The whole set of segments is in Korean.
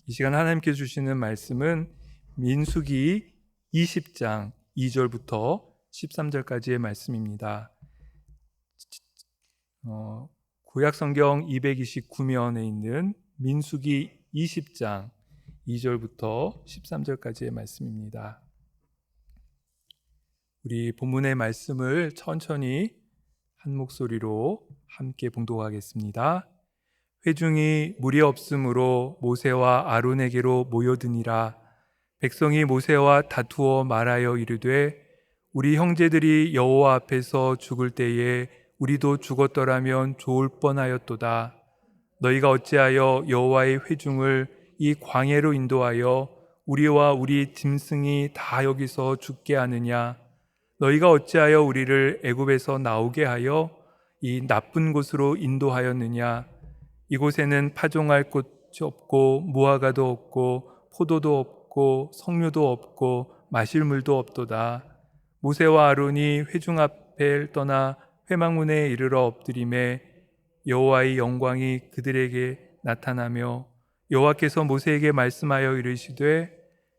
이 시간 하나님께 주시는 말씀은 민수기 20장 2절부터 13절까지의 말씀입니다. 구약 성경 229면에 있는 민수기 20장 2절부터 13절까지의 말씀입니다. 우리 본문의 말씀을 천천히 한 목소리로 함께 봉독하겠습니다. 회중이 무리 없으므로 모세와 아론에게로 모여드니라. 백성이 모세와 다투어 말하여 이르되 우리 형제들이 여호와 앞에서 죽을 때에 우리도 죽었더라면 좋을 뻔하였도다. 너희가 어찌하여 여호와의 회중을 이 광야로 인도하여 우리와 우리 짐승이 다 여기서 죽게 하느냐? 너희가 어찌하여 우리를 애굽에서 나오게 하여 이 나쁜 곳으로 인도하였느냐? 이곳에는 파종할 곳이 없고 무화과도 없고 포도도 없고 석류도 없고 마실 물도 없도다. 모세와 아론이 회중 앞을 떠나 회막문에 이르러 엎드림에 여호와의 영광이 그들에게 나타나며 여호와께서 모세에게 말씀하여 이르시되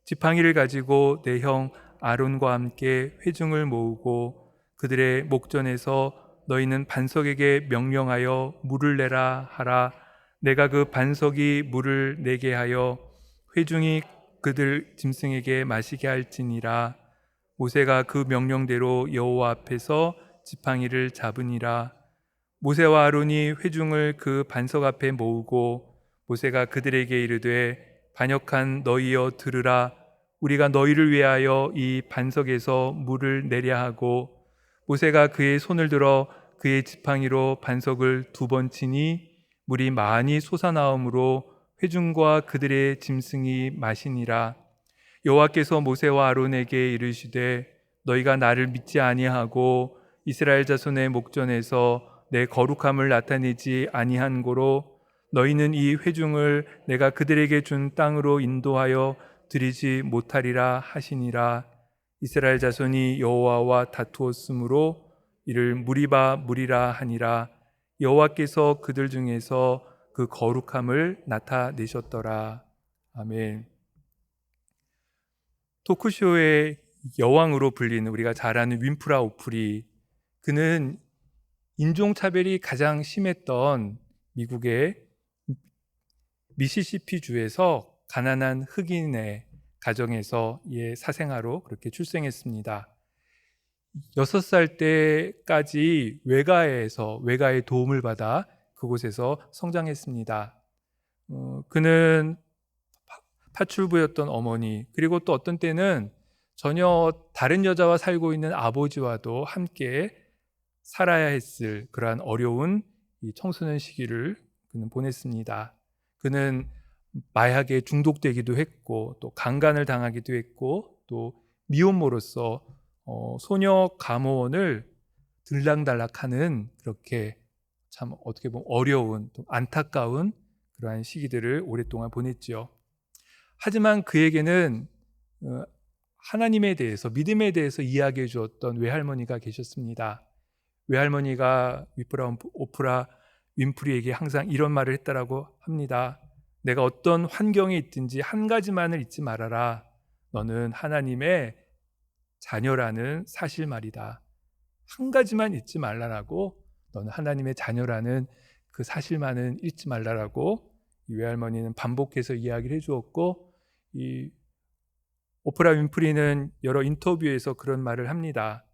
지팡이를 가지고 내 형 아론과 함께 회중을 모으고 그들의 목전에서 너희는 반석에게 명령하여 물을 내라 하라. 내가 그 반석이 물을 내게 하여 회중이 그들 짐승에게 마시게 할지니라. 모세가 그 명령대로 여호와 앞에서 지팡이를 잡으니라. 모세와 아론이 회중을 그 반석 앞에 모으고 모세가 그들에게 이르되 반역한 너희여 들으라. 우리가 너희를 위하여 이 반석에서 물을 내려 하고 모세가 그의 손을 들어 그의 지팡이로 반석을 2번 치니 물이 많이 솟아나오므로 회중과 그들의 짐승이 마시니라. 여호와께서 모세와 아론에게 이르시되 너희가 나를 믿지 아니하고 이스라엘 자손의 목전에서 내 거룩함을 나타내지 아니한 고로 너희는 이 회중을 내가 그들에게 준 땅으로 인도하여 드리지 못하리라 하시니라. 이스라엘 자손이 여호와와 다투었으므로 이를 무리바 무리라 하니라. 여호와께서 그들 중에서 그 거룩함을 나타내셨더라. 아멘. 토크쇼의 여왕으로 불리는 우리가 잘 아는 윈프라 오프리, 그는 인종차별이 가장 심했던 미국의 미시시피 주에서 가난한 흑인의 가정에서 사생아로 그렇게 출생했습니다. 6살 때까지 외가의 도움을 받아 그곳에서 성장했습니다. 그는 파출부였던 어머니, 그리고 또 어떤 때는 전혀 다른 여자와 살고 있는 아버지와도 함께 살아야 했을 그러한 어려운 이 청소년 시기를 그는 보냈습니다. 그는 마약에 중독되기도 했고 또 강간을 당하기도 했고 또 미혼모로서 소녀 감호원을 들락달락하는 그렇게 참 어떻게 보면 어려운 또 안타까운 그러한 시기들을 오랫동안 보냈죠. 하지만 그에게는 하나님에 대해서, 믿음에 대해서 이야기해 주었던 외할머니가 계셨습니다. 외할머니가 오프라 윈프리에게 항상 이런 말을 했다라고 합니다. 내가 어떤 환경에 있든지 한 가지만을 잊지 말아라. 너는 하나님의 자녀라는 사실 말이다. 한 가지만 잊지 말라라고, 너는 하나님의 자녀라는 그 사실만은 잊지 말라라고 이 외할머니는 반복해서 이야기를 해주었고, 이 오프라 윈프리는 여러 인터뷰에서 그런 말을 합니다.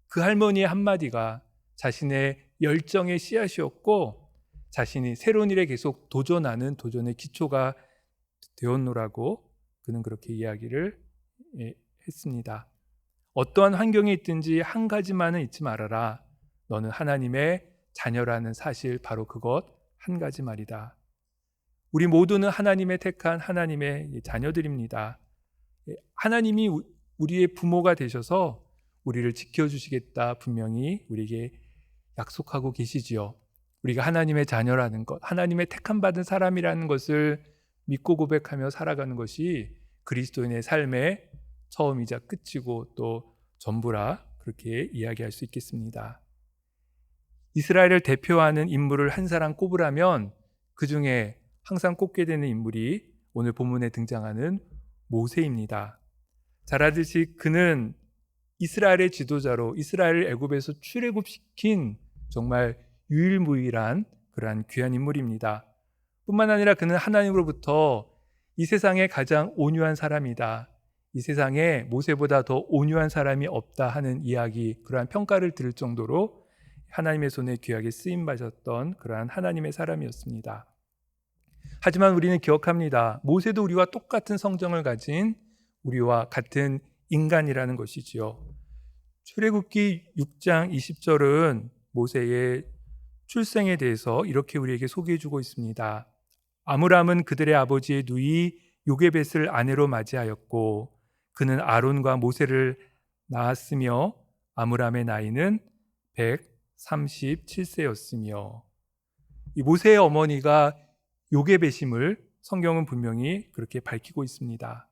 그 할머니의 한마디가 자신의 열정의 씨앗이었고 자신이 새로운 일에 계속 도전하는 도전의 기초가 되었노라고 그는 그렇게 이야기를 했습니다. 어떠한 환경에 있든지 한 가지만은 잊지 말아라. 너는 하나님의 자녀라는 사실, 바로 그것 한 가지 말이다. 우리 모두는 하나님의 택한 하나님의 자녀들입니다. 하나님이 우리의 부모가 되셔서 우리를 지켜주시겠다 분명히 우리에게 약속하고 계시지요. 우리가 하나님의 자녀라는 것, 하나님의 택함 받은 사람이라는 것을 믿고 고백하며 살아가는 것이 그리스도인의 삶의 처음이자 끝이고 또 전부라 그렇게 이야기할 수 있겠습니다. 이스라엘을 대표하는 인물을 한 사람 꼽으라면 그 중에 항상 꼽게 되는 인물이 오늘 본문에 등장하는 모세입니다. 잘 알듯이 그는 이스라엘의 지도자로 이스라엘을 애굽에서 출애굽시킨 정말 유일무이한 그러한 귀한 인물입니다. 뿐만 아니라 그는 하나님으로부터 이 세상에 가장 온유한 사람이다, 이 세상에 모세보다 더 온유한 사람이 없다 하는 이야기, 그러한 평가를 들을 정도로 하나님의 손에 귀하게 쓰임받았던 그러한 하나님의 사람이었습니다. 하지만 우리는 기억합니다. 모세도 우리와 똑같은 성정을 가진 우리와 같은 인간이라는 것이지요. 출애굽기 6장 20절은 모세의 출생에 대해서 이렇게 우리에게 소개해주고 있습니다. 아므람은 그들의 아버지의 누이 요게벳을 아내로 맞이하였고 그는 아론과 모세를 낳았으며 아므람의 나이는 137세였으며, 이 모세의 어머니가 요게벳임을 성경은 분명히 그렇게 밝히고 있습니다.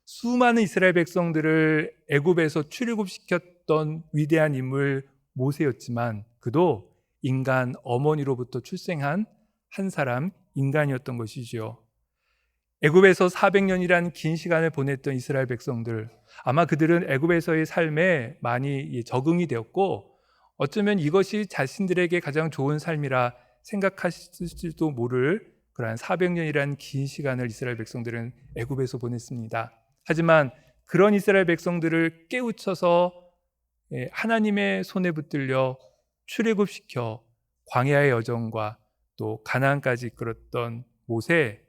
수많은 이스라엘 백성들을 애굽에서 출애굽시켰던 위대한 인물 모세였지만 그도 인간 어머니로부터 출생한 한 사람 인간이었던 것이지요. 애굽에서 400년이란 긴 시간을 보냈던 이스라엘 백성들, 아마 그들은 애굽에서의 삶에 많이 적응이 되었고 어쩌면 이것이 자신들에게 가장 좋은 삶이라 생각했을지도 모를 그러한 400년이란 긴 시간을 이스라엘 백성들은 애굽에서 보냈습니다. 하지만 그런 이스라엘 백성들을 깨우쳐서 하나님의 손에 붙들려 출애굽시켜 광야의 여정과 또 가나안까지 이끌었던 모세,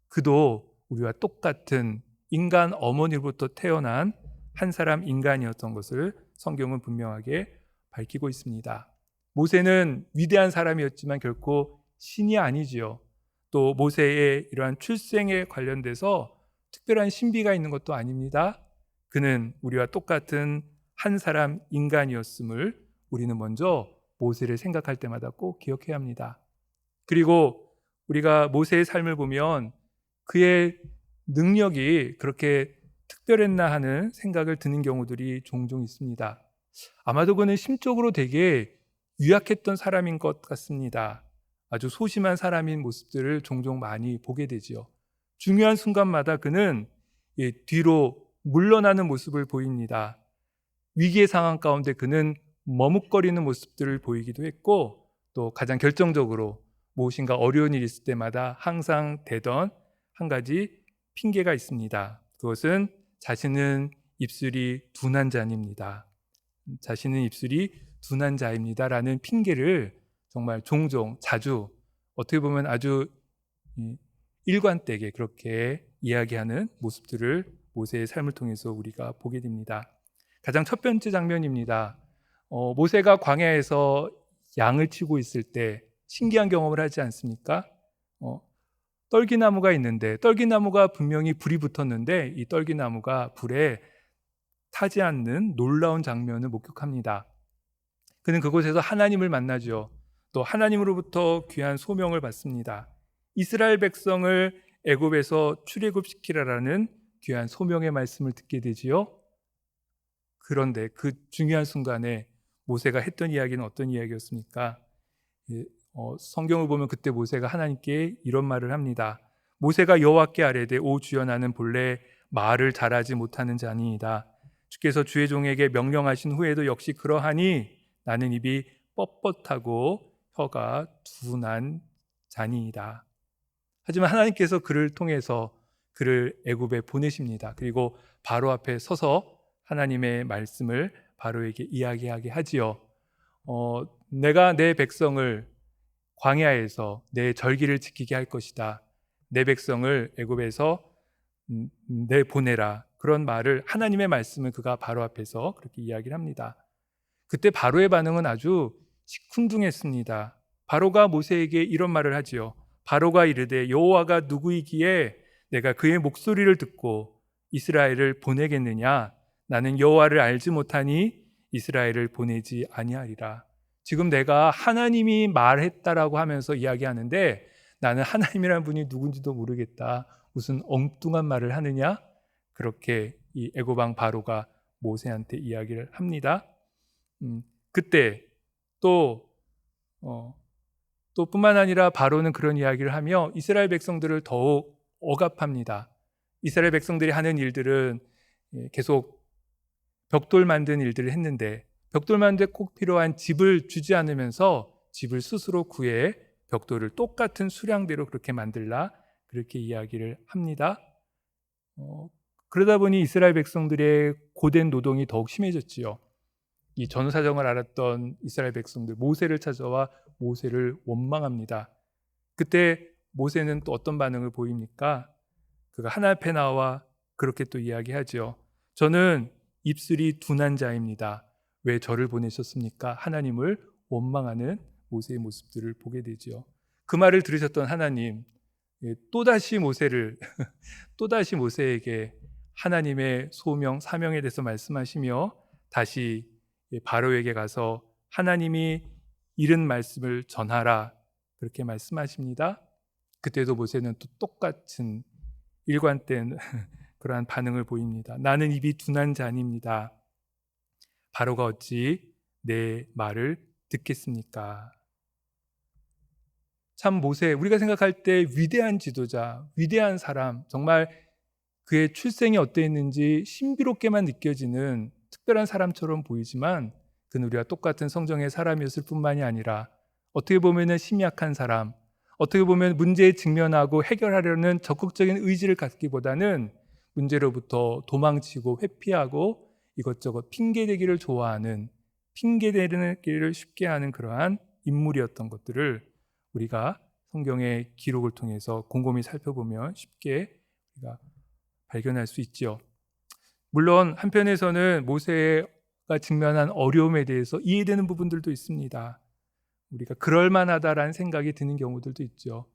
그도 우리와 똑같은 인간 어머니로부터 태어난 한 사람 인간이었던 것을 성경은 분명하게 밝히고 있습니다. 모세는 위대한 사람이었지만 결코 신이 아니지요. 또 모세의 이러한 출생에 관련돼서 특별한 신비가 있는 것도 아닙니다. 그는 우리와 똑같은 한 사람 인간이었음을 우리는 먼저 모세를 생각할 때마다 꼭 기억해야 합니다. 그리고 우리가 모세의 삶을 보면 그의 능력이 그렇게 특별했나 하는 생각을 드는 경우들이 종종 있습니다. 아마도 그는 심적으로 되게 유약했던 사람인 것 같습니다. 아주 소심한 사람인 모습들을 종종 많이 보게 되지요. 중요한 순간마다 그는 뒤로 물러나는 모습을 보입니다. 위기의 상황 가운데 그는 머뭇거리는 모습들을 보이기도 했고, 또 가장 결정적으로 무엇인가 어려운 일이 있을 때마다 항상 대던 한 가지 핑계가 있습니다. 그것은 자신은 입술이 둔한 자입니다. 자신은 입술이 둔한 자입니다라는 핑계를 정말 종종 자주, 어떻게 보면 아주 일관되게 그렇게 이야기하는 모습들을 모세의 삶을 통해서 우리가 보게 됩니다. 가장 첫 번째 장면입니다. 모세가 광야에서 양을 치고 있을 때 신기한 경험을 하지 않습니까? 떨기나무가 있는데 떨기나무가 분명히 불이 붙었는데 이 떨기나무가 불에 타지 않는 놀라운 장면을 목격합니다. 그는 그곳에서 하나님을 만나죠. 또 하나님으로부터 귀한 소명을 받습니다. 이스라엘 백성을 애굽에서 출애굽시키라라는 귀한 소명의 말씀을 듣게 되지요. 그런데 그 중요한 순간에 모세가 했던 이야기는 어떤 이야기였습니까? 성경을 보면 그때 모세가 하나님께 이런 말을 합니다. 모세가 여호와께 아뢰되 오 주여 나는 본래 말을 잘하지 못하는 자니이다. 주께서 주의 종에게 명령하신 후에도 역시 그러하니 나는 입이 뻣뻣하고 혀가 둔한 자니이다. 하지만 하나님께서 그를 통해서 그를 애굽에 보내십니다. 그리고 바로 앞에 서서 하나님의 말씀을 바로에게 이야기하게 하지요. 내가 내 백성을 광야에서 내 절기를 지키게 할 것이다. 내 백성을 애굽에서 내보내라. 그런 말을, 하나님의 말씀을 그가 바로 앞에서 그렇게 이야기를 합니다. 그때 바로의 반응은 아주 시큰둥했습니다. 바로가 모세에게 이런 말을 하지요. 바로가 이르되 여호와가 누구이기에 내가 그의 목소리를 듣고 이스라엘을 보내겠느냐? 나는 여호와를 알지 못하니 이스라엘을 보내지 아니하리라. 지금 내가 하나님이 말했다라고 하면서 이야기하는데 나는 하나님이라는 분이 누군지도 모르겠다. 무슨 엉뚱한 말을 하느냐? 그렇게 이 애굽 왕 바로가 모세한테 이야기를 합니다. 그때 또 뿐만 아니라 바로는 그런 이야기를 하며 이스라엘 백성들을 더욱 억압합니다. 이스라엘 백성들이 하는 일들은 계속 벽돌 만든 일들을 했는데 벽돌 만드는 데 꼭 필요한 집을 주지 않으면서 집을 스스로 구해 벽돌을 똑같은 수량대로 그렇게 만들라 그렇게 이야기를 합니다. 그러다 보니 이스라엘 백성들의 고된 노동이 더욱 심해졌지요. 이 전후사정을 알았던 이스라엘 백성들 모세를 찾아와 모세를 원망합니다. 그때 모세는 또 어떤 반응을 보입니까? 그가 하나님 앞에 나와 그렇게 또 이야기하죠. 저는 입술이 둔한 자입니다. 왜 저를 보내셨습니까? 하나님을 원망하는 모세의 모습들을 보게 되죠. 그 말을 들으셨던 하나님 또다시 모세를 또다시 모세에게 하나님의 소명, 사명에 대해서 말씀하시며 다시 바로에게 가서 하나님이 이른 말씀을 전하라 그렇게 말씀하십니다. 그때도 모세는 또 똑같은 일관된 그러한 반응을 보입니다. 나는 입이 둔한 자입니다. 바로가 어찌 내 말을 듣겠습니까? 참 모세, 우리가 생각할 때 위대한 지도자, 위대한 사람, 정말 그의 출생이 어땠는지 신비롭게만 느껴지는 특별한 사람처럼 보이지만 그는 우리와 똑같은 성정의 사람이었을 뿐만이 아니라 어떻게 보면 심약한 사람, 어떻게 보면 문제에 직면하고 해결하려는 적극적인 의지를 갖기보다는 문제로부터 도망치고 회피하고 이것저것 핑계대기를 좋아하는, 핑계대기를 쉽게 하는 그러한 인물이었던 것들을 우리가 성경의 기록을 통해서 곰곰이 살펴보면 쉽게 우리가 발견할 수 있지요. 물론 한편에서는 모세가 직면한 어려움에 대해서 이해되는 부분들도 있습니다. 우리가 그럴만하다라는 생각이 드는 경우들도 있죠.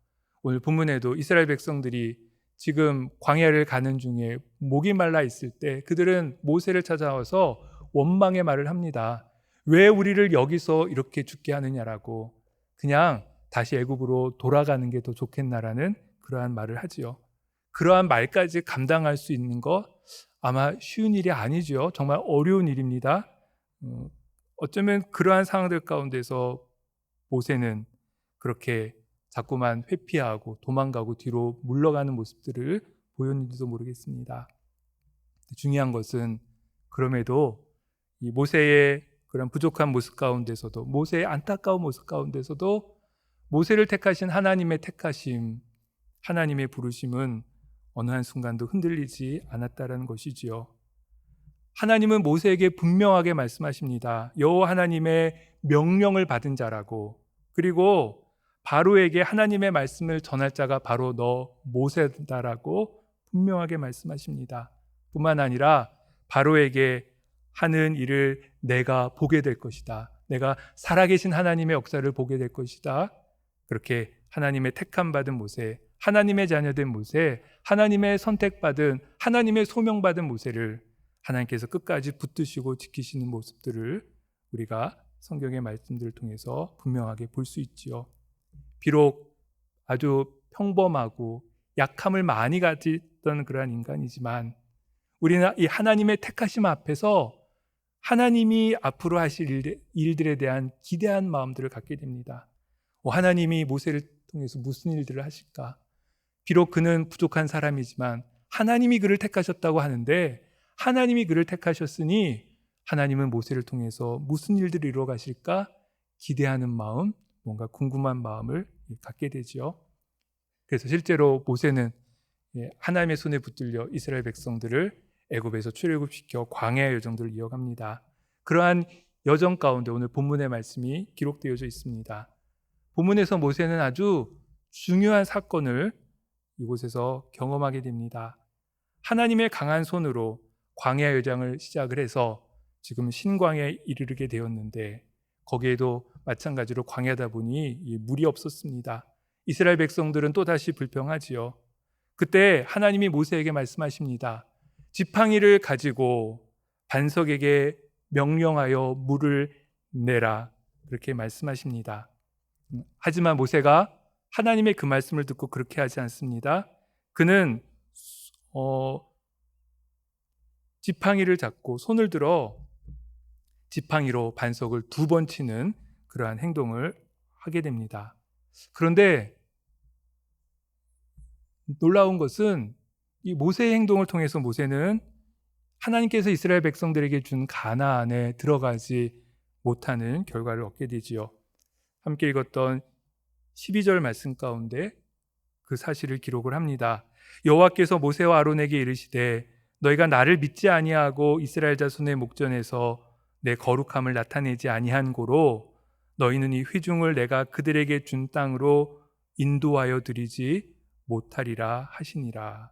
오늘 본문에도 이스라엘 백성들이 지금 광야를 가는 중에 목이 말라 있을 때 그들은 모세를 찾아와서 원망의 말을 합니다. 왜 우리를 여기서 이렇게 죽게 하느냐라고, 그냥 다시 애굽으로 돌아가는 게 더 좋겠나라는 그러한 말을 하지요. 그러한 말까지 감당할 수 있는 것 아마 쉬운 일이 아니죠. 정말 어려운 일입니다. 어쩌면 그러한 상황들 가운데서 모세는 그렇게 자꾸만 회피하고 도망가고 뒤로 물러가는 모습들을 보였는지도 모르겠습니다. 중요한 것은 그럼에도 이 모세의 그런 부족한 모습 가운데서도, 모세의 안타까운 모습 가운데서도 모세를 택하신 하나님의 택하심, 하나님의 부르심은 어느 한순간도 흔들리지 않았다는 것이지요. 하나님은 모세에게 분명하게 말씀하십니다. 여호와 하나님의 명령을 받은 자라고, 그리고 바로에게 하나님의 말씀을 전할 자가 바로 너 모세다라고 분명하게 말씀하십니다. 뿐만 아니라 바로에게 하는 일을 내가 보게 될 것이다. 내가 살아계신 하나님의 역사를 보게 될 것이다. 그렇게 하나님의 택함 받은 모세, 하나님의 자녀된 모세, 하나님의 선택받은, 하나님의 소명받은 모세를 하나님께서 끝까지 붙드시고 지키시는 모습들을 우리가 성경의 말씀들을 통해서 분명하게 볼 수 있지요. 비록 아주 평범하고 약함을 많이 가졌던 그러한 인간이지만 우리는 이 하나님의 택하심 앞에서 하나님이 앞으로 하실 일들에 대한 기대한 마음들을 갖게 됩니다. 하나님이 모세를 통해서 무슨 일들을 하실까? 비록 그는 부족한 사람이지만 하나님이 그를 택하셨다고 하는데, 하나님이 그를 택하셨으니 하나님은 모세를 통해서 무슨 일들을 이루어 가실까? 기대하는 마음, 뭔가 궁금한 마음을 갖게 되지요. 그래서 실제로 모세는 하나님의 손에 붙들려 이스라엘 백성들을 애굽에서 출애굽시켜 광야의 여정들을 이어갑니다. 그러한 여정 가운데 오늘 본문의 말씀이 기록되어져 있습니다. 본문에서 모세는 아주 중요한 사건을 이곳에서 경험하게 됩니다. 하나님의 강한 손으로 광야 여정을 시작을 해서 지금 신광야에 이르게 되었는데, 거기에도 마찬가지로 광야다 보니 물이 없었습니다. 이스라엘 백성들은 또다시 불평하지요. 그때 하나님이 모세에게 말씀하십니다. 지팡이를 가지고 반석에게 명령하여 물을 내라, 그렇게 말씀하십니다. 하지만 모세가 하나님의 그 말씀을 듣고 그렇게 하지 않습니다. 그는 지팡이를 잡고 손을 들어 지팡이로 반석을 2번 치는 그러한 행동을 하게 됩니다. 그런데 놀라운 것은 이 모세의 행동을 통해서 모세는 하나님께서 이스라엘 백성들에게 준 가나안에 들어가지 못하는 결과를 얻게 되지요. 함께 읽었던 12절 말씀 가운데 그 사실을 기록을 합니다. 여호와께서 모세와 아론에게 이르시되 너희가 나를 믿지 아니하고 이스라엘 자손의 목전에서 내 거룩함을 나타내지 아니한 고로 너희는 이 회중을 내가 그들에게 준 땅으로 인도하여 드리지 못하리라 하시니라.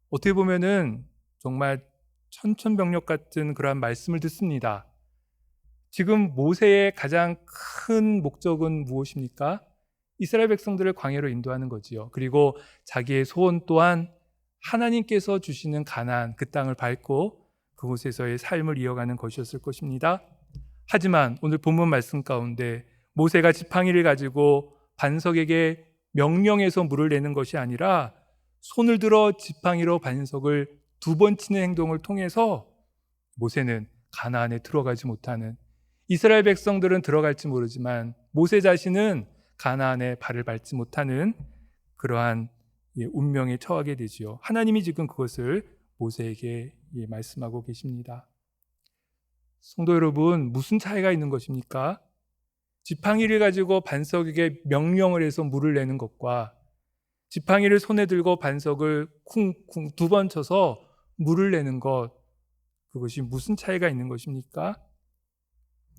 어떻게 보면은 정말 천천병력 같은 그러한 말씀을 듣습니다. 지금 모세의 가장 큰 목적은 무엇입니까? 이스라엘 백성들을 광야로 인도하는 거지요. 그리고 자기의 소원 또한 하나님께서 주시는 가나안 그 땅을 밟고 그곳에서의 삶을 이어가는 것이었을 것입니다. 하지만 오늘 본문 말씀 가운데 모세가 지팡이를 가지고 반석에게 명령해서 물을 내는 것이 아니라 손을 들어 지팡이로 반석을 2번 치는 행동을 통해서 모세는 가나안에 들어가지 못하는, 이스라엘 백성들은 들어갈지 모르지만 모세 자신은 가나안에 발을 밟지 못하는 그러한 운명에 처하게 되지요. 하나님이 지금 그것을 모세에게 말씀하고 계십니다. 성도 여러분, 무슨 차이가 있는 것입니까? 지팡이를 가지고 반석에게 명령을 해서 물을 내는 것과 지팡이를 손에 들고 반석을 쿵쿵 2번 쳐서 물을 내는 것, 그것이 무슨 차이가 있는 것입니까?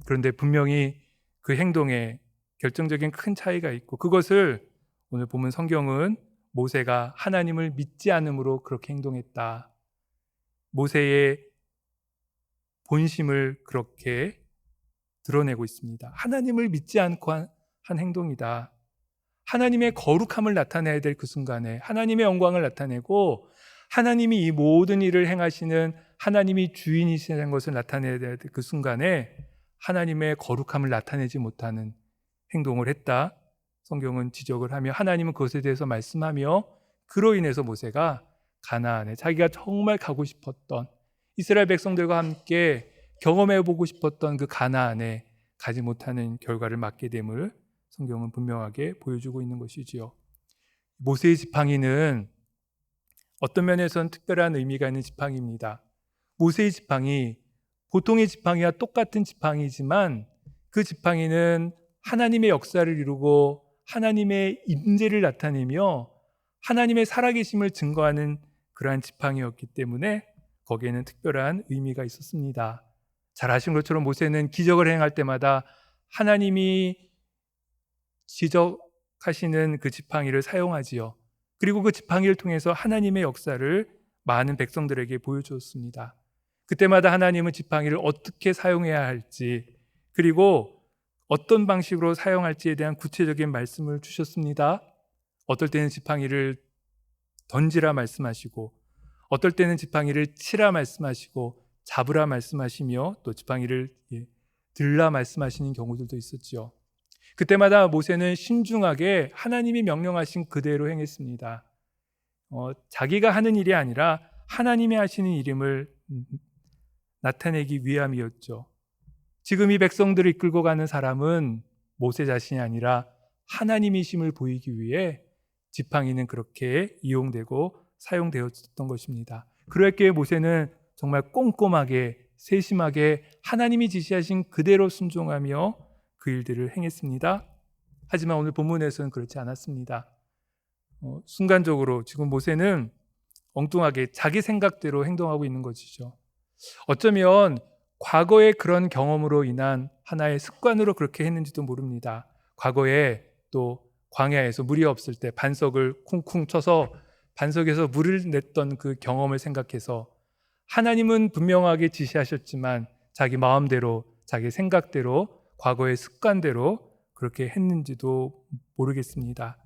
그런데 분명히 그 행동에 결정적인 큰 차이가 있고, 그것을 오늘 보면 성경은 모세가 하나님을 믿지 않음으로 그렇게 행동했다, 모세의 본심을 그렇게 드러내고 있습니다. 하나님을 믿지 않고 한 행동이다. 하나님의 거룩함을 나타내야 될 그 순간에 하나님의 영광을 나타내고 하나님이 이 모든 일을 행하시는 하나님이 주인이시라는 것을 나타내야 될 그 순간에 하나님의 거룩함을 나타내지 못하는 행동을 했다, 성경은 지적을 하며 하나님은 그것에 대해서 말씀하며 그로 인해서 모세가 가나안에, 자기가 정말 가고 싶었던, 이스라엘 백성들과 함께 경험해보고 싶었던 그 가나안에 가지 못하는 결과를 맞게 됨을 성경은 분명하게 보여주고 있는 것이지요. 모세의 지팡이는 어떤 면에서는 특별한 의미가 있는 지팡이입니다. 모세의 지팡이, 보통의 지팡이와 똑같은 지팡이지만 그 지팡이는 하나님의 역사를 이루고 하나님의 임재를 나타내며 하나님의 살아계심을 증거하는 그러한 지팡이였기 때문에 거기에는 특별한 의미가 있었습니다. 잘 아시는 것처럼 모세는 기적을 행할 때마다 하나님이 지적하시는 그 지팡이를 사용하지요. 그리고 그 지팡이를 통해서 하나님의 역사를 많은 백성들에게 보여주었습니다. 그때마다 하나님은 지팡이를 어떻게 사용해야 할지, 그리고 어떤 방식으로 사용할지에 대한 구체적인 말씀을 주셨습니다. 어떨 때는 지팡이를 던지라 말씀하시고, 어떨 때는 지팡이를 치라 말씀하시고, 잡으라 말씀하시며 또 지팡이를 들라 말씀하시는 경우들도 있었죠. 그때마다 모세는 신중하게 하나님이 명령하신 그대로 행했습니다. 자기가 하는 일이 아니라 하나님이 하시는 일임을 나타내기 위함이었죠. 지금 이 백성들을 이끌고 가는 사람은 모세 자신이 아니라 하나님이심을 보이기 위해 지팡이는 그렇게 이용되고 사용되었던 것입니다. 그렇기에 모세는 정말 꼼꼼하게 세심하게 하나님이 지시하신 그대로 순종하며 그 일들을 행했습니다. 하지만 오늘 본문에서는 그렇지 않았습니다. 순간적으로 지금 모세는 엉뚱하게 자기 생각대로 행동하고 있는 것이죠. 어쩌면 과거의 그런 경험으로 인한 하나의 습관으로 그렇게 했는지도 모릅니다. 과거에 또 광야에서 물이 없을 때 반석을 쿵쿵 쳐서 반석에서 물을 냈던 그 경험을 생각해서 하나님은 분명하게 지시하셨지만 자기 마음대로, 자기 생각대로, 과거의 습관대로 그렇게 했는지도 모르겠습니다.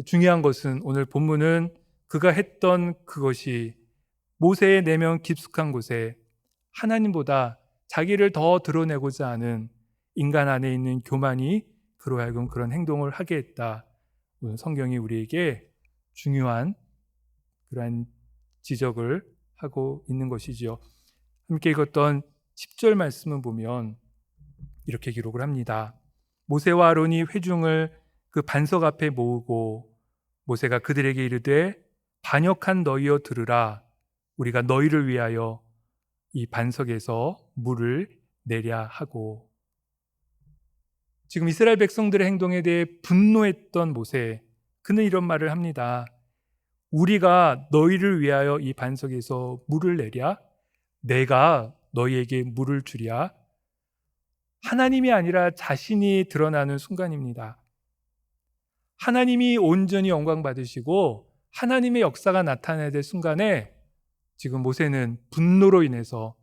중요한 것은 오늘 본문은 그가 했던 그것이 모세의 내면 깊숙한 곳에 하나님보다 자기를 더 드러내고자 하는 인간 안에 있는 교만이 그로 하여금 그런 행동을 하게 했다. 오늘 성경이 우리에게 중요한 그러한 지적을 하고 있는 것이지요. 함께 읽었던 10절 말씀을 보면 이렇게 기록을 합니다. 모세와 아론이 회중을 그 반석 앞에 모으고 모세가 그들에게 이르되 반역한 너희여 들으라. 우리가 너희를 위하여 이 반석에서 물을 내랴 하고. 지금 이스라엘 백성들의 행동에 대해 분노했던 모세, 그는 이런 말을 합니다. 우리가 너희를 위하여 이 반석에서 물을 내랴? 내가 너희에게 물을 주랴? 하나님이 아니라 자신이 드러나는 순간입니다. 하나님이 온전히 영광 받으시고 하나님의 역사가 나타나야 될 순간에 지금 모세는 분노로 인해서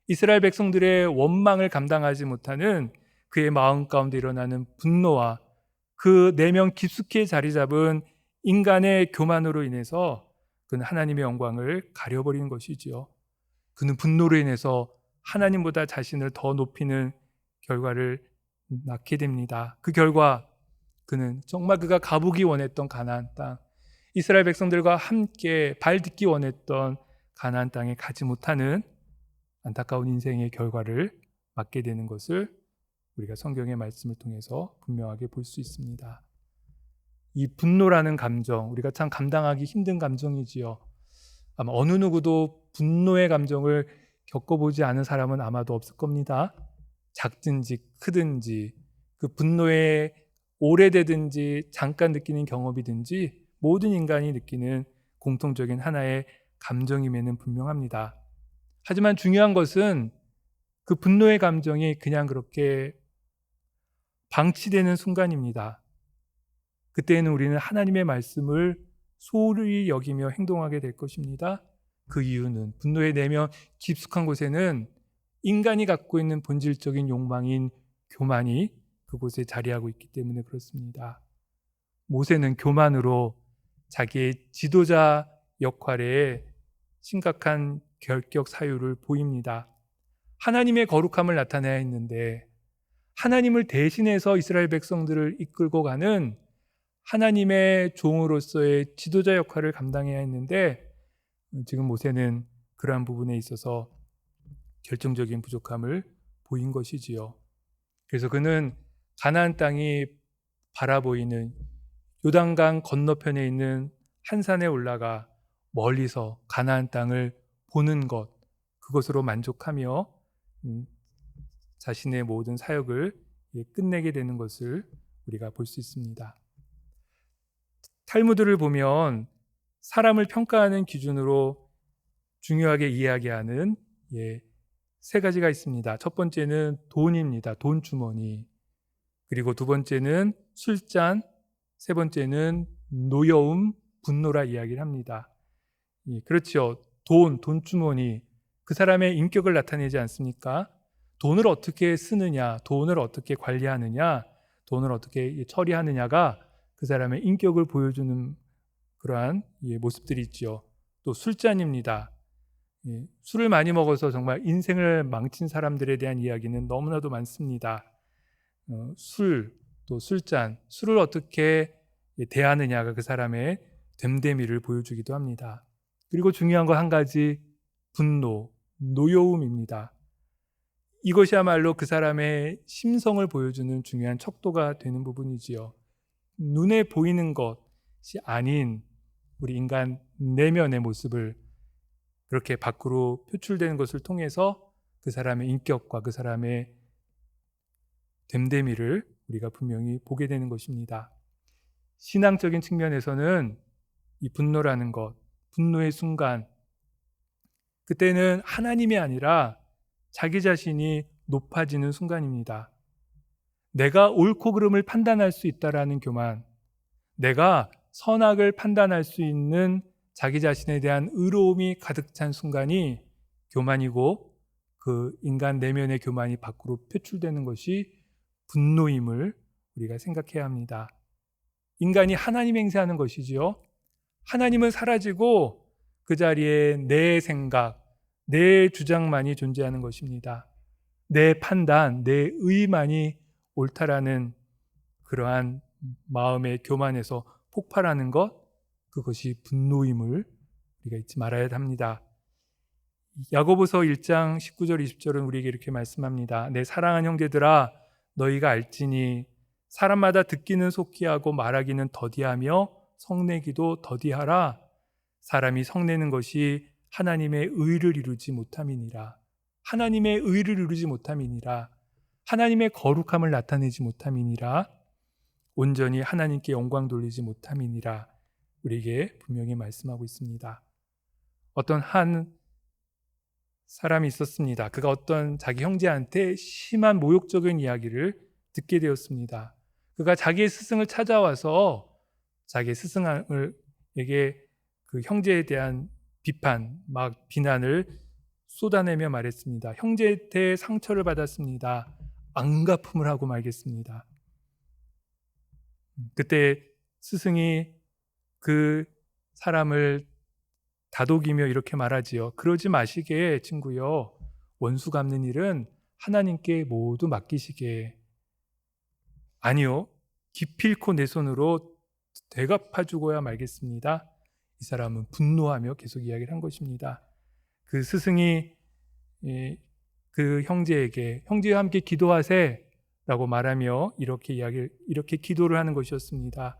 이스라엘 백성들의 원망을 감당하지 못하는 그의 마음 가운데 일어나는 분노와 그 내면 깊숙이 자리 잡은 인간의 교만으로 인해서 그는 하나님의 영광을 가려버리는 것이지요. 그는 분노로 인해서 하나님보다 자신을 더 높이는 결과를 낳게 됩니다. 그 결과 그는 정말 그가 가보기 원했던 가나안 땅, 이스라엘 백성들과 함께 발 딛기 원했던 가나안 땅에 가지 못하는 안타까운 인생의 결과를 맞게 되는 것을 우리가 성경의 말씀을 통해서 분명하게 볼 수 있습니다. 이 분노라는 감정, 우리가 참 감당하기 힘든 감정이지요. 아마 어느 누구도 분노의 감정을 겪어보지 않은 사람은 아마도 없을 겁니다. 작든지 크든지 그 분노에 오래되든지 잠깐 느끼는 경험이든지 모든 인간이 느끼는 공통적인 하나의 감정임에는 분명합니다. 하지만 중요한 것은 그 분노의 감정이 그냥 그렇게 방치되는 순간입니다. 그때에는 우리는 하나님의 말씀을 소홀히 여기며 행동하게 될 것입니다. 그 이유는 분노의 내면 깊숙한 곳에는 인간이 갖고 있는 본질적인 욕망인 교만이 그곳에 자리하고 있기 때문에 그렇습니다. 모세는 교만으로 자기의 지도자 역할에 심각한 결격 사유를 보입니다. 하나님의 거룩함을 나타내야 했는데 하나님을 대신해서 이스라엘 백성들을 이끌고 가는 하나님의 종으로서의 지도자 역할을 감당해야 했는데 지금 모세는 그러한 부분에 있어서 결정적인 부족함을 보인 것이지요. 그래서 그는 가나안 땅이 바라보이는 요단강 건너편에 있는 한 산에 올라가 멀리서 가나안 땅을 보는 것, 그것으로 만족하며 자신의 모든 사역을 끝내게 되는 것을 우리가 볼 수 있습니다. 탈무드를 보면 사람을 평가하는 기준으로 중요하게 이야기하는 세 가지가 있습니다. 첫 번째는 돈입니다. 돈 주머니. 그리고 두 번째는 술잔, 세 번째는 노여움, 분노라 이야기를 합니다. 그렇죠. 돈 주머니. 그 사람의 인격을 나타내지 않습니까? 돈을 어떻게 쓰느냐, 돈을 어떻게 관리하느냐, 돈을 어떻게 처리하느냐가 그 사람의 인격을 보여주는 그러한 모습들이 있죠. 또 술잔입니다. 술을 많이 먹어서 정말 인생을 망친 사람들에 대한 이야기는 너무나도 많습니다. 또 술잔, 술을 어떻게 대하느냐가 그 사람의 됨됨이를 보여주기도 합니다. 그리고 중요한 거 한 가지, 분노, 노여움입니다. 이것이야말로 그 사람의 심성을 보여주는 중요한 척도가 되는 부분이지요. 눈에 보이는 것이 아닌 우리 인간 내면의 모습을 그렇게 밖으로 표출되는 것을 통해서 그 사람의 인격과 그 사람의 됨됨이를 우리가 분명히 보게 되는 것입니다. 신앙적인 측면에서는 이 분노라는 것, 분노의 순간, 그때는 하나님이 아니라 자기 자신이 높아지는 순간입니다. 내가 옳고 그름을 판단할 수 있다라는 교만, 내가 선악을 판단할 수 있는 자기 자신에 대한 의로움이 가득 찬 순간이 교만이고, 그 인간 내면의 교만이 밖으로 표출되는 것이 분노임을 우리가 생각해야 합니다. 인간이 하나님 행세하는 것이지요. 하나님은 사라지고 그 자리에 내 생각, 내 주장만이 존재하는 것입니다. 내 판단, 내 의만이 옳다라는 그러한 마음의 교만에서 폭발하는 것, 그것이 분노임을 우리가 잊지 말아야 합니다. 야고보서 1장 19절 20절은 우리에게 이렇게 말씀합니다. 내 사랑하는 형제들아, 너희가 알지니 사람마다 듣기는 속히 하고 말하기는 더디하며 성내기도 더디하라. 사람이 성내는 것이 하나님의 의를 이루지 못함이니라. 하나님의 의를 이루지 못함이니라. 하나님의 거룩함을 나타내지 못함이니라. 온전히 하나님께 영광 돌리지 못함이니라. 우리에게 분명히 말씀하고 있습니다. 어떤 한 사람이 있었습니다. 그가 어떤 자기 형제한테 심한 모욕적인 이야기를 듣게 되었습니다. 그가 자기의 스승을 찾아와서 자기의 스승에게 그 형제에 대한 비판, 막 비난을 쏟아내며 말했습니다. 형제한테 상처를 받았습니다. 안갚음을 하고 말겠습니다. 그때 스승이 그 사람을 다독이며 이렇게 말하지요. 그러지 마시게 친구요. 원수 갚는 일은 하나님께 모두 맡기시게. 아니요. 기필코 내 손으로 되갚아주고야 말겠습니다. 이 사람은 분노하며 계속 이야기를 한 것입니다. 그 스승이 그 형제에게 형제와 함께 기도하세 라고 말하며 이렇게 기도를 하는 것이었습니다.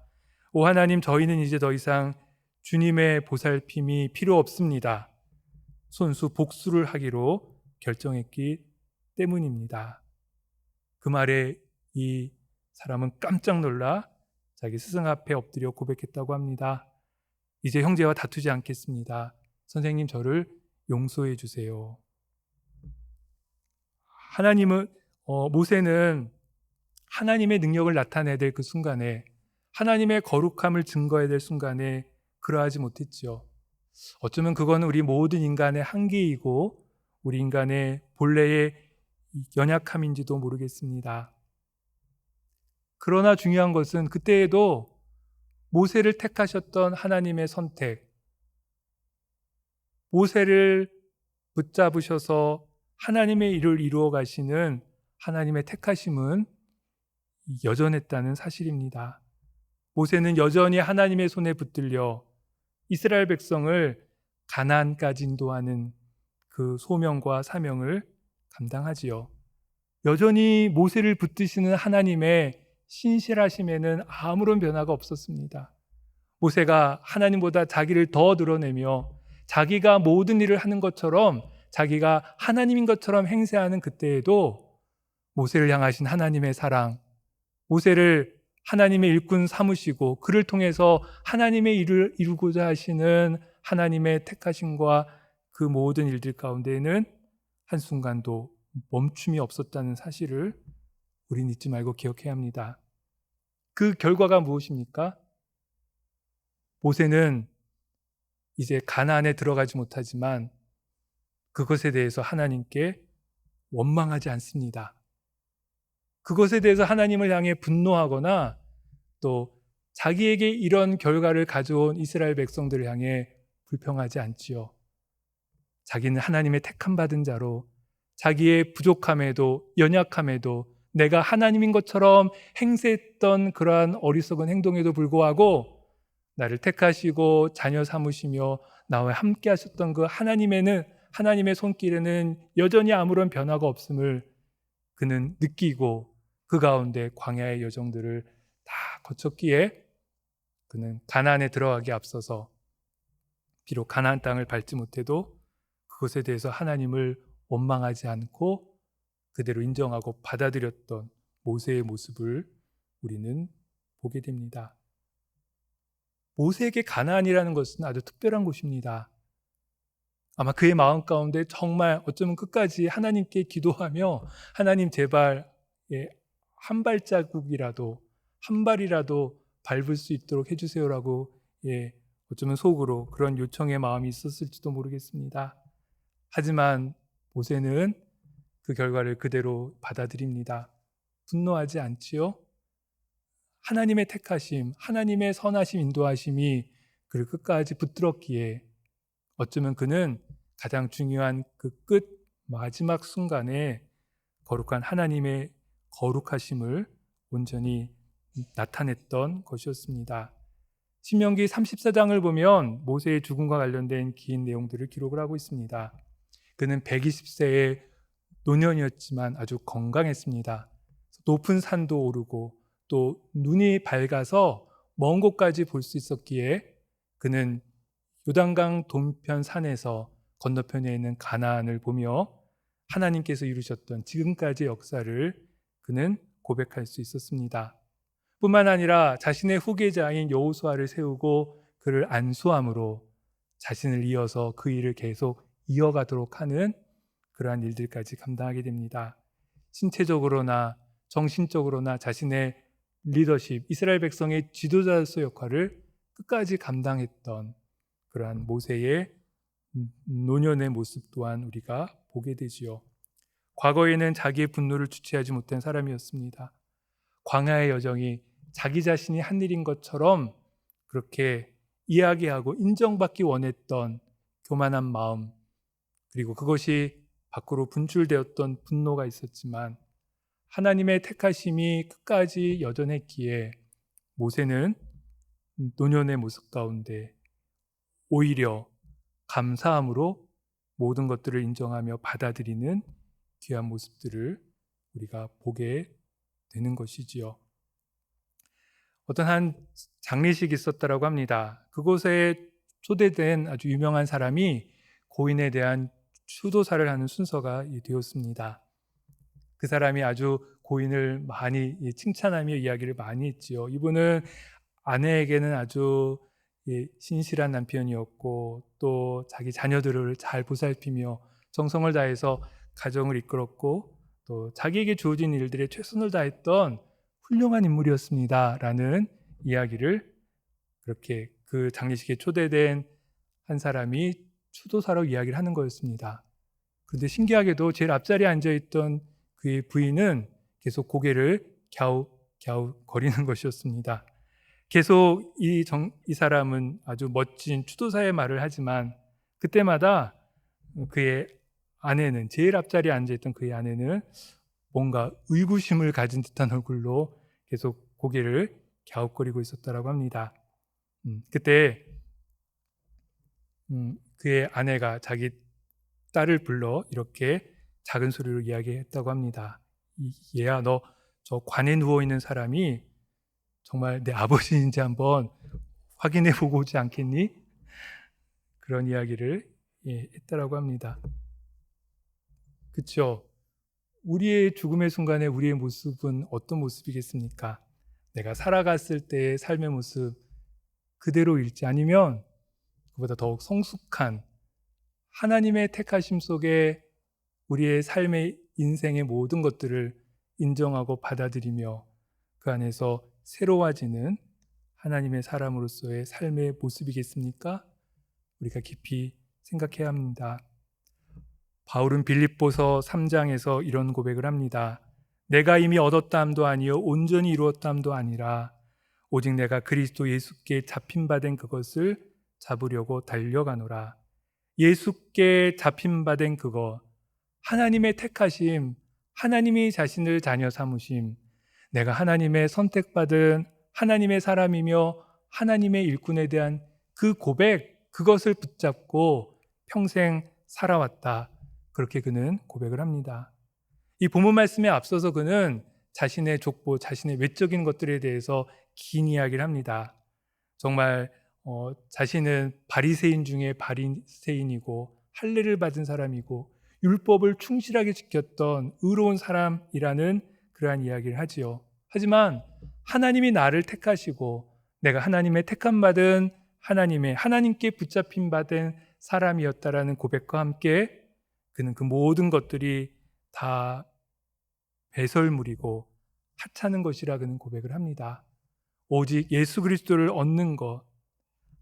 오 하나님, 저희는 이제 더 이상 주님의 보살핌이 필요 없습니다. 손수 복수를 하기로 결정했기 때문입니다. 그 말에 이 사람은 깜짝 놀라 자기 스승 앞에 엎드려 고백했다고 합니다. 이제 형제와 다투지 않겠습니다. 선생님, 저를 용서해 주세요. 모세는 하나님의 능력을 나타내야 될 그 순간에, 하나님의 거룩함을 증거해야 될 순간에 그러하지 못했지요. 어쩌면 그건 우리 모든 인간의 한계이고 우리 인간의 본래의 연약함인지도 모르겠습니다. 그러나 중요한 것은 그때에도 모세를 택하셨던 하나님의 선택, 모세를 붙잡으셔서 하나님의 일을 이루어 가시는 하나님의 택하심은 여전했다는 사실입니다. 모세는 여전히 하나님의 손에 붙들려 이스라엘 백성을 가나안까지 인도하는 그 소명과 사명을 감당하지요. 여전히 모세를 붙드시는 하나님의 신실하심에는 아무런 변화가 없었습니다. 모세가 하나님보다 자기를 더 드러내며 자기가 모든 일을 하는 것처럼, 자기가 하나님인 것처럼 행세하는 그때에도 모세를 향하신 하나님의 사랑, 모세를 하나님의 일꾼 삼으시고 그를 통해서 하나님의 일을 이루고자 하시는 하나님의 택하심과 그 모든 일들 가운데에는 한순간도 멈춤이 없었다는 사실을 우린 잊지 말고 기억해야 합니다. 그 결과가 무엇입니까? 모세는 이제 가나안에 들어가지 못하지만 그것에 대해서 하나님께 원망하지 않습니다. 그것에 대해서 하나님을 향해 분노하거나 또 자기에게 이런 결과를 가져온 이스라엘 백성들을 향해 불평하지 않지요. 자기는 하나님의 택함 받은 자로 자기의 부족함에도 연약함에도 내가 하나님인 것처럼 행세했던 그러한 어리석은 행동에도 불구하고 나를 택하시고 자녀 삼으시며 나와 함께 하셨던 그 하나님의 손길에는 여전히 아무런 변화가 없음을 그는 느끼고 그 가운데 광야의 여정들을 다 거쳤기에 그는 가나안에 들어가기에 앞서서 비록 가나안 땅을 밟지 못해도 그것에 대해서 하나님을 원망하지 않고 그대로 인정하고 받아들였던 모세의 모습을 우리는 보게 됩니다. 모세에게 가나안이라는 것은 아주 특별한 곳입니다. 아마 그의 마음 가운데 정말 어쩌면 끝까지 하나님께 기도하며 하나님 제발 한 발자국이라도 한 발이라도 밟을 수 있도록 해주세요라고 어쩌면 속으로 그런 요청의 마음이 있었을지도 모르겠습니다. 하지만 모세는 그 결과를 그대로 받아들입니다. 분노하지 않지요. 하나님의 택하심, 하나님의 선하심, 인도하심이 그를 끝까지 붙들었기에 어쩌면 그는 가장 중요한 그 끝 마지막 순간에 거룩한 하나님의 거룩하심을 온전히 나타냈던 것이었습니다. 신명기 34장을 보면 모세의 죽음과 관련된 긴 내용들을 기록을 하고 있습니다. 그는 120세의 노년이었지만 아주 건강했습니다. 높은 산도 오르고 또 눈이 밝아서 먼 곳까지 볼 수 있었기에 그는 요단강 동편 산에서 건너편에 있는 가나안을 보며 하나님께서 이루셨던 지금까지의 역사를 그는 고백할 수 있었습니다. 뿐만 아니라 자신의 후계자인 여호수아를 세우고 그를 안수함으로 자신을 이어서 그 일을 계속 이어가도록 하는 그러한 일들까지 감당하게 됩니다. 신체적으로나 정신적으로나 자신의 리더십, 이스라엘 백성의 지도자로서 역할을 끝까지 감당했던 그러한 모세의 노년의 모습 또한 우리가 보게 되지요. 과거에는 자기의 분노를 주체하지 못한 사람이었습니다. 광야의 여정이 자기 자신이 한 일인 것처럼 그렇게 이야기하고 인정받기 원했던 교만한 마음, 그리고 그것이 밖으로 분출되었던 분노가 있었지만 하나님의 택하심이 끝까지 여전했기에 모세는 노년의 모습 가운데 오히려 감사함으로 모든 것들을 인정하며 받아들이는 귀한 모습들을 우리가 보게 되는 것이지요. 어떤 한 장례식이 있었다라고 합니다. 그곳에 초대된 아주 유명한 사람이 고인에 대한 추도사를 하는 순서가 되었습니다. 그 사람이 아주 고인을 많이 칭찬하며 이야기를 많이 했지요. 이분은 아내에게는 아주 신실한 남편이었고 또 자기 자녀들을 잘 보살피며 정성을 다해서 가정을 이끌었고 또 자기에게 주어진 일들에 최선을 다했던 훌륭한 인물이었습니다 라는 이야기를 그렇게 그 장례식에 초대된 한 사람이 추도사로 이야기를 하는 거였습니다. 그런데 신기하게도 제일 앞자리에 앉아있던 그의 부인은 계속 고개를 갸우갸우 거리는 것이었습니다. 계속 이 사람은 아주 멋진 추도사의 말을 하지만 그때마다 그의 아내는, 제일 앞자리에 앉아있던 그의 아내는 뭔가 의구심을 가진 듯한 얼굴로 계속 고개를 갸웃거리고 있었다고 합니다. 그때 그의 아내가 자기 딸을 불러 이렇게 작은 소리로 이야기했다고 합니다. 얘야, 너 저 관에 누워있는 사람이 정말 내 아버지인지 한번 확인해 보고 오지 않겠니? 그런 이야기를 했다라고 합니다. 그렇죠? 우리의 죽음의 순간에 우리의 모습은 어떤 모습이겠습니까? 내가 살아갔을 때의 삶의 모습 그대로일지 아니면 그보다 더욱 성숙한 하나님의 택하심 속에 우리의 삶의 인생의 모든 것들을 인정하고 받아들이며 그 안에서 새로워지는 하나님의 사람으로서의 삶의 모습이겠습니까? 우리가 깊이 생각해야 합니다. 바울은 빌립보서 3장에서 이런 고백을 합니다. 내가 이미 얻었다함도 아니요 온전히 이루었다함도 아니라 오직 내가 그리스도 예수께 잡힌 바 된 그것을 잡으려고 달려가노라. 예수께 잡힌 바 된 그것, 하나님의 택하심, 하나님이 자신을 자녀 삼으심, 내가 하나님의 선택받은 하나님의 사람이며 하나님의 일꾼에 대한 그 고백, 그것을 붙잡고 평생 살아왔다. 그렇게 그는 고백을 합니다. 이 본문 말씀에 앞서서 그는 자신의 족보, 자신의 외적인 것들에 대해서 긴 이야기를 합니다. 정말 자신은 바리새인 중에 바리새인이고 할례를 받은 사람이고 율법을 충실하게 지켰던 의로운 사람이라는 그러한 이야기를 하지요. 하지만 하나님이 나를 택하시고 내가 하나님의 택함 받은 하나님께 붙잡힌 받은 사람이었다라는 고백과 함께 그는 그 모든 것들이 다 배설물이고 하찮은 것이라 그는 고백을 합니다. 오직 예수 그리스도를 얻는 것,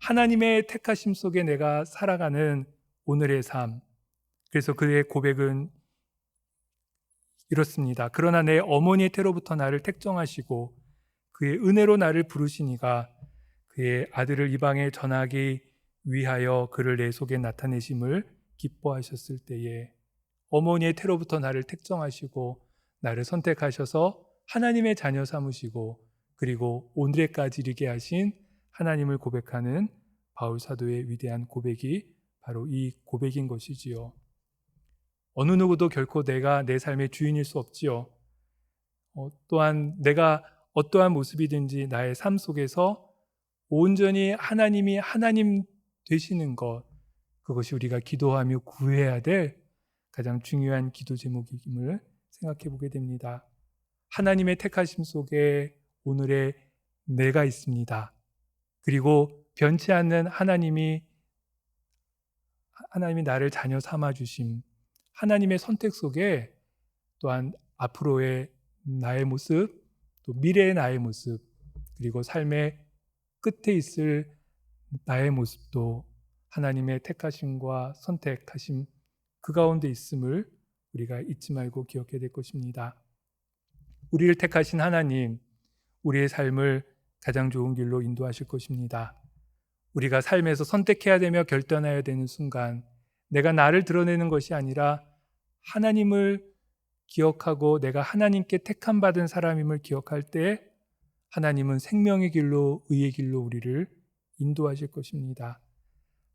하나님의 택하심 속에 내가 살아가는 오늘의 삶. 그래서 그의 고백은 이렇습니다. 그러나 내 어머니의 태로부터 나를 택정하시고 그의 은혜로 나를 부르시니가 그의 아들을 이방에 전하기 위하여 그를 내 속에 나타내심을 기뻐하셨을 때에 어머니의 태로부터 나를 택정하시고 나를 선택하셔서 하나님의 자녀 삼으시고 그리고 오늘에까지 이르게 하신 하나님을 고백하는 바울 사도의 위대한 고백이 바로 이 고백인 것이지요. 어느 누구도 결코 내가 내 삶의 주인일 수 없지요. 또한 내가 어떠한 모습이든지 나의 삶 속에서 온전히 하나님이 하나님 되시는 것, 그것이 우리가 기도하며 구해야 될 가장 중요한 기도 제목임을 생각해 보게 됩니다. 하나님의 택하심 속에 오늘의 내가 있습니다. 그리고 변치 않는 하나님이 나를 자녀 삼아 주심, 하나님의 선택 속에 또한 앞으로의 나의 모습, 또 미래의 나의 모습, 그리고 삶의 끝에 있을 나의 모습도 하나님의 택하심과 선택하심 그 가운데 있음을 우리가 잊지 말고 기억해야 될 것입니다. 우리를 택하신 하나님, 우리의 삶을 가장 좋은 길로 인도하실 것입니다. 우리가 삶에서 선택해야 되며 결단해야 되는 순간, 내가 나를 드러내는 것이 아니라 하나님을 기억하고 내가 하나님께 택함 받은 사람임을 기억할 때 하나님은 생명의 길로, 의의 길로 우리를 인도하실 것입니다.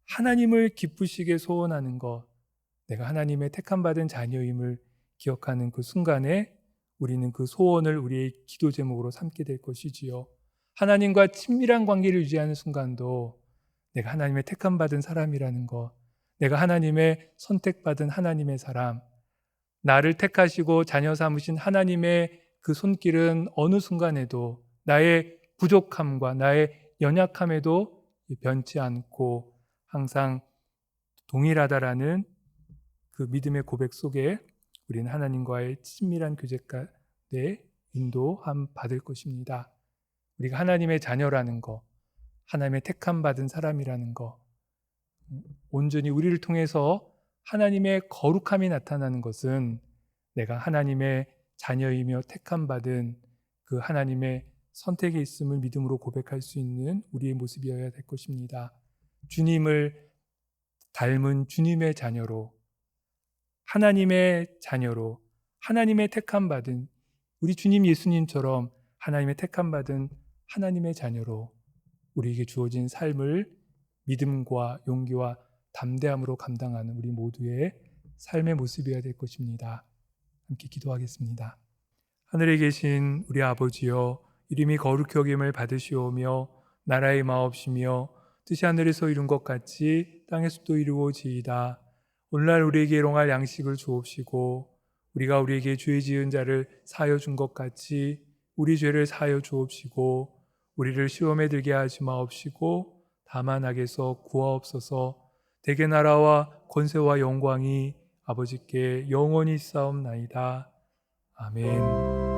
하나님을 기쁘시게 소원하는 것, 내가 하나님의 택함 받은 자녀임을 기억하는 그 순간에 우리는 그 소원을 우리의 기도 제목으로 삼게 될 것이지요. 하나님과 친밀한 관계를 유지하는 순간도 내가 하나님의 택함 받은 사람이라는 것, 내가 하나님의 선택받은 하나님의 사람, 나를 택하시고 자녀 삼으신 하나님의 그 손길은 어느 순간에도 나의 부족함과 나의 연약함에도 변치 않고 항상 동일하다라는 그 믿음의 고백 속에 우리는 하나님과의 친밀한 교제 가운데 인도함 받을 것입니다. 우리가 하나님의 자녀라는 것, 하나님의 택함 받은 사람이라는 것, 온전히 우리를 통해서 하나님의 거룩함이 나타나는 것은 내가 하나님의 자녀이며 택함 받은 그 하나님의 선택에 있음을 믿음으로 고백할 수 있는 우리의 모습이어야 될 것입니다. 주님을 닮은 주님의 자녀로, 하나님의 자녀로, 하나님의 택함 받은 우리 주님 예수님처럼 하나님의 택함 받은 하나님의 자녀로 우리에게 주어진 삶을 믿음과 용기와 담대함으로 감당하는 우리 모두의 삶의 모습이어야 될 것입니다. 함께 기도하겠습니다. 하늘에 계신 우리 아버지여, 이름이 거룩히 여김을 받으시오며 나라의 마옵시며 뜻이 하늘에서 이룬 것 같이 땅에서도 이루어지이다. 오늘날 우리에게 일용할 양식을 주옵시고 우리가 우리에게 죄 지은 자를 사하여 준 것 같이 우리 죄를 사하여 주옵시고 우리를 시험에 들게 하지 마옵시고 다만 악에서 구하옵소서. 대개 나라와 권세와 영광이 아버지께 영원히 있사옵나이다. 아멘.